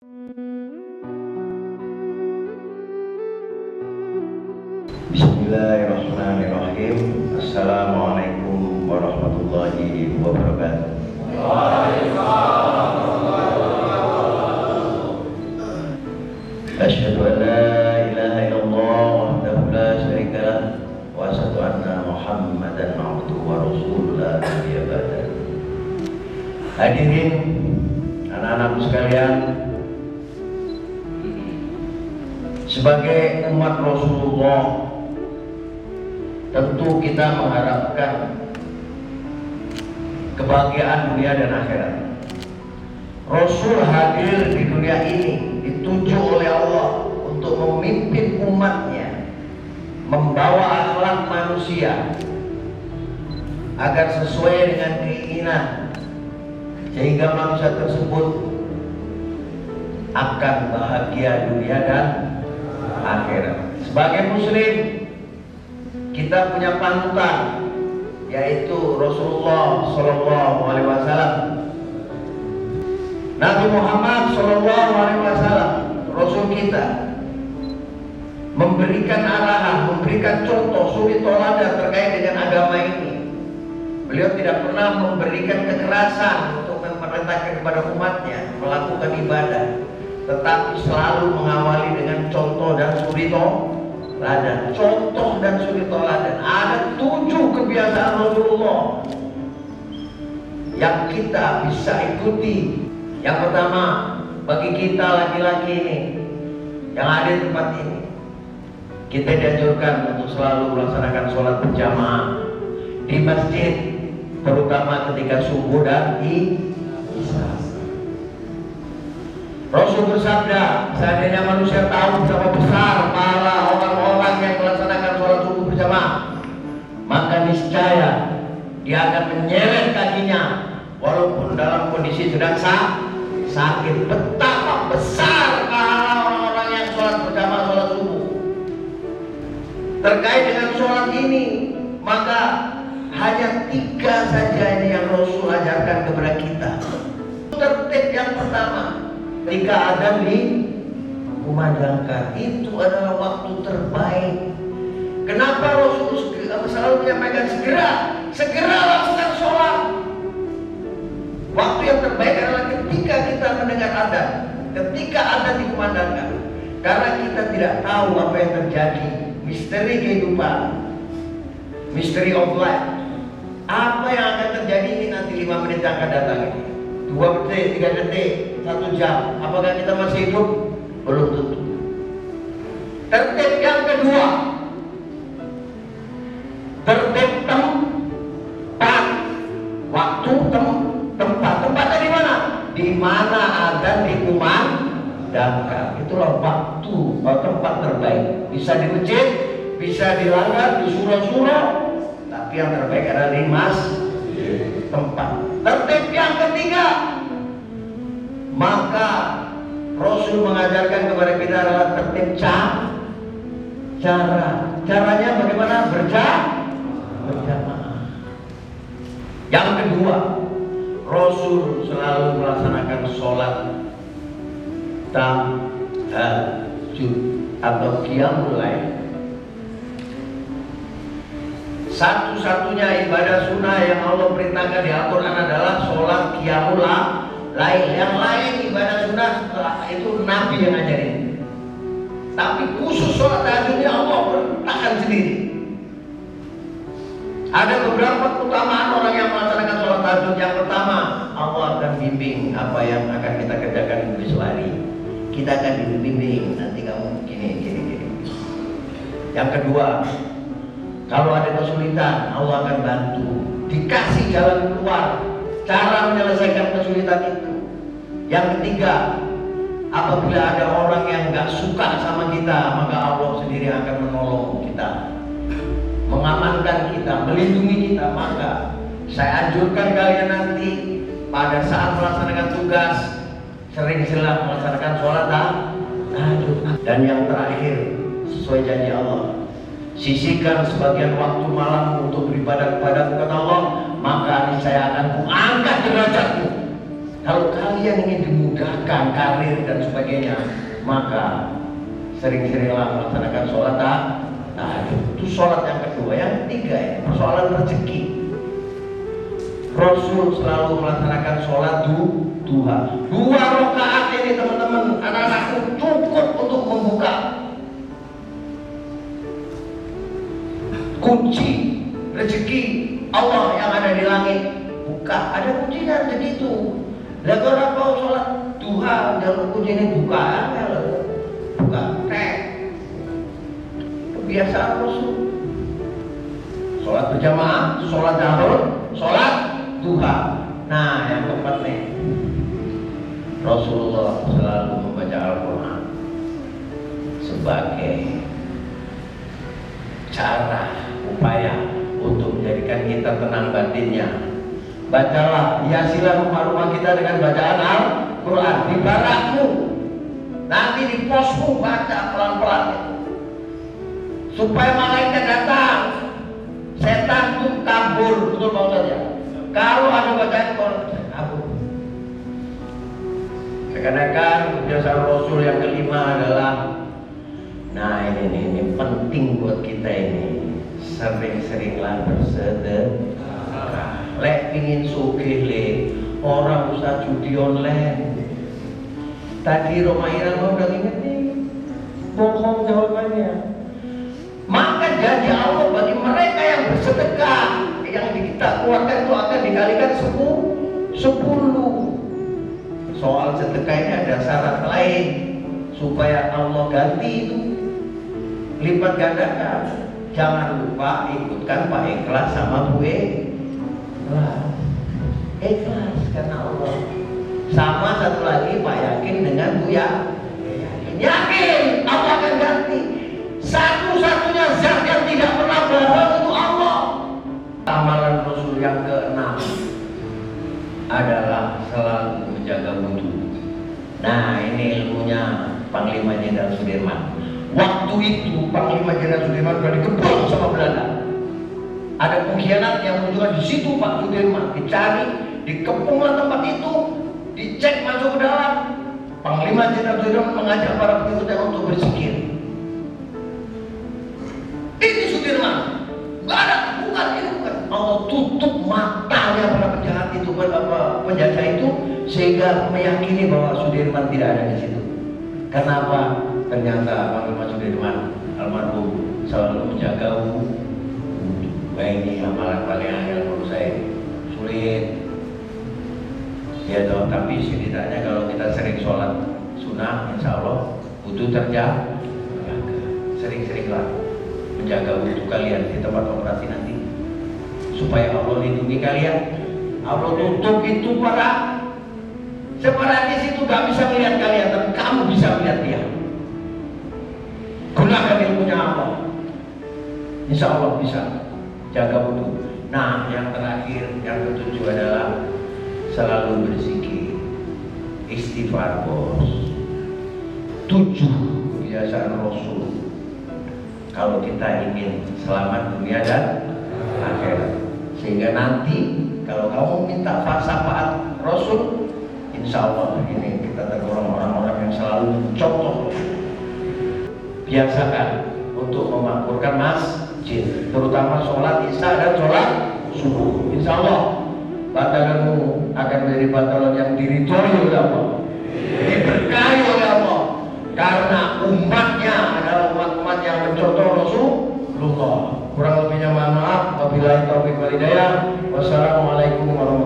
Bismillahirrahmanirrahim. Assalamualaikum warahmatullahi wabarakatuh. Asyhadu an la ilaha illallah wahdahu la syarika lah wa asyhadu anna Muhammadan abduhu wa rasuluhu la nabiyya ba'dah. Hadirin anak-anakku sekalian, sebagai umat Rasulullah, tentu kita mengharapkan kebahagiaan dunia dan akhirat. Rasul hadir di dunia ini ditunjuk oleh Allah untuk memimpin umatnya, membawa akhlak manusia agar sesuai dengan keinginan, sehingga manusia tersebut akan bahagia dunia dan akhirat. Sebagai muslim, kita punya panutan, yaitu Rasulullah Shallallahu Alaihi Wasallam. Nabi Muhammad Shallallahu Alaihi Wasallam, Rasul kita, memberikan arahan, memberikan contoh suri teladan terkait dengan agama ini. Beliau tidak pernah memberikan kekerasan untuk memerintahkan kepada umatnya melakukan ibadah, tetapi selalu mengawali dengan contoh dan suri teladan. Contoh dan suri teladan. Ada 7 kebiasaan Rasulullah yang kita bisa ikuti. Yang pertama, bagi kita laki-laki ini yang ada di tempat ini, kita dianjurkan untuk selalu melaksanakan sholat berjamaah di masjid, terutama ketika subuh dan isya. Rasul bersabda, seandainya manusia tahu betapa besar pahala orang-orang yang melaksanakan sholat subuh berjamaah, maka niscaya dia akan menyeret kakinya walaupun dalam kondisi sedang sakit. Betapa besar pahala orang-orang yang sholat berjamaah sholat subuh. Terkait dengan sholat ini, maka hanya 3 saja ini yang Rasul ajarkan kepada kita. Tertib yang pertama, ketika adzan dikumandangkan, itu adalah waktu terbaik. Kenapa Rasul selalu menyampaikan segera lakukan sholat? Waktu yang terbaik adalah ketika kita mendengar adzan, ketika adzan dikumandangkan. Karena kita tidak tahu apa yang terjadi, misteri kehidupan, misteri of life. Apa yang akan terjadi ini nanti 5 menit yang akan datang ini, 2 detik, 3 detik, 1 jam. Apakah kita masih hidup? Belum tentu. Tertib yang kedua, tertib tempat. Waktu tempat. Tempatnya di mana? Di mana adzan dikumandangkan. Itulah waktu atau tempat terbaik. Bisa di masjid, bisa di langgar, di surau-surau, tapi yang terbaik adalah di tempat. Tertib yang ketiga, maka Rasul mengajarkan kepada kita adalah tertib caranya bagaimana berjamaah. Yang kedua, Rasul selalu melaksanakan sholat tahajud atau qiyamul lail. Satu-satunya ibadah sunnah yang Allah perintahkan di Al-Quran adalah sholat qiyamul lail. Yang lain ibadah sunnah setelah itu Nabi yang ngajarin. Tapi khusus sholat tahajudnya Allah perintahkan sendiri. Ada beberapa keutamaan orang yang melaksanakan sholat tahajud. Yang pertama, Allah akan bimbing apa yang akan kita kerjakan besok hari. Kita akan dibimbing, nanti kamu gini. Yang kedua, kalau ada kesulitan, Allah akan bantu. Dikasih jalan keluar, cara menyelesaikan kesulitan itu. Yang ketiga, apabila ada orang yang gak suka sama kita, maka Allah sendiri akan menolong kita, mengamankan kita, melindungi kita. Maka saya anjurkan kalian nanti pada saat melaksanakan tugas, sering-sering melaksanakan sholat tahajud. Dan yang terakhir, sesuai janji Allah, sisihkan sebagian waktu malam untuk beribadah kepada Allah, maka saya akan angkat derajatmu. Kalau kalian ingin dimudahkan karir dan sebagainya, maka sering-seringlah melaksanakan sholat tahajud. Itu sholat yang kedua. Yang ketiga ya, persoalan rezeki. Rasul selalu melaksanakan sholat duha. 2 rakaat ini teman-teman, anak-anakku, cukup untuk membuka kunci rezeki Allah yang ada di langit. Buka, ada kuncinya rezeki itu. Lah kalau kau sholat duha, jangan kunci ini buka, buka teh. Kebiasaan Rasul. Sholat berjamaah, sholat dahur, sholat duha. Nah, yang keempat nih, Rasulullah selalu membaca Al-Quran sebagai cara, upaya untuk menjadikan kita tenang batinnya. Bacalah, hiasilah rumah-rumah kita dengan bacaan Al-Quran. Di barakmu, nanti di posmu, baca pelan-pelan supaya malaikat datang, setan tuh kabur. Betul Pak Ustaz ya? Kalau ada bacaan Quran, kabur. Seakan-akan kebiasaan Rasul yang kelima adalah, nah ini penting buat kita ini, sering-seringlah bersedekah. Lek pingin sugih le, orang usah judi online. Tadi Roma Irama udah inget nih, bohong jawabannya. Maka janji Allah bagi mereka yang bersedekah, yang kita keluarkan itu akan dikalikan 10. Soal sedekah ini ada syarat lain supaya Allah ganti itu, lipat gandakan. Jangan lupa ikutkan Pak Ikhlas sama Bu Ikhlas karena Allah. Sama satu lagi Pak Yakin dengan Bu Yakin Allah akan ganti. Satu-satunya zat yang tidak pernah bohong itu Allah. Amalan Rasul yang keenam adalah selalu menjaga wudu. Nah, ini ilmunya Panglima Jenderal Sudirman. Waktu itu Panglima Jenderal Sudirman sudah dikepung sama Belanda. Ada pengkhianat yang menunjukkan di situ Pak Sudirman, dicari, dikepunglah tempat itu, dicek masuk ke dalam. Panglima Jenderal Sudirman mengajak para pengikutnya untuk berzikir. Ini Sudirman, bukan. Allah tutup matanya para penjahat itu, penjajah itu, sehingga meyakini bahwa Sudirman tidak ada di situ. Kenapa? Ternyata Panglima Sudirman almarhum selalu menjaga wudu. Ini amalan paling angel menurut saya, sulit. Ya toh, tapi setidaknya kalau kita sering sholat sunnah, insya Allah wudu terjaga. Sering-seringlah menjaga wudu kalian di tempat operasi nanti, supaya Allah lindungi kalian. Allah tutup itu para separatis itu gak bisa melihat kalian, tapi kamu bisa melihat dia. Gunakan ilmunya Allah, insya Allah bisa jaga wudu. Nah, yang terakhir, yang ketujuh adalah selalu berzikir, istighfar bos. 7 kebiasaan Rasul kalau kita ingin selamat dunia dan akhirat. Sehingga nanti kalau kamu minta syafaat Rasul, insya Allah ini kita tergolong orang-orang yang selalu mencontoh. Biasakan untuk memakmurkan masjid, terutama sholat isya dan sholat subuh. Insya Allah batalanmu akan menjadi batalan yang diridhoi oleh Allah, diberkahi oleh Allah, karena umatnya adalah umat-umat yang mencontoh Rasulullah. Kurang lebihnya mohon maaf. Wabillahi taufiq wal hidayah. Wassalamualaikum warahmatullahi wabarakatuh.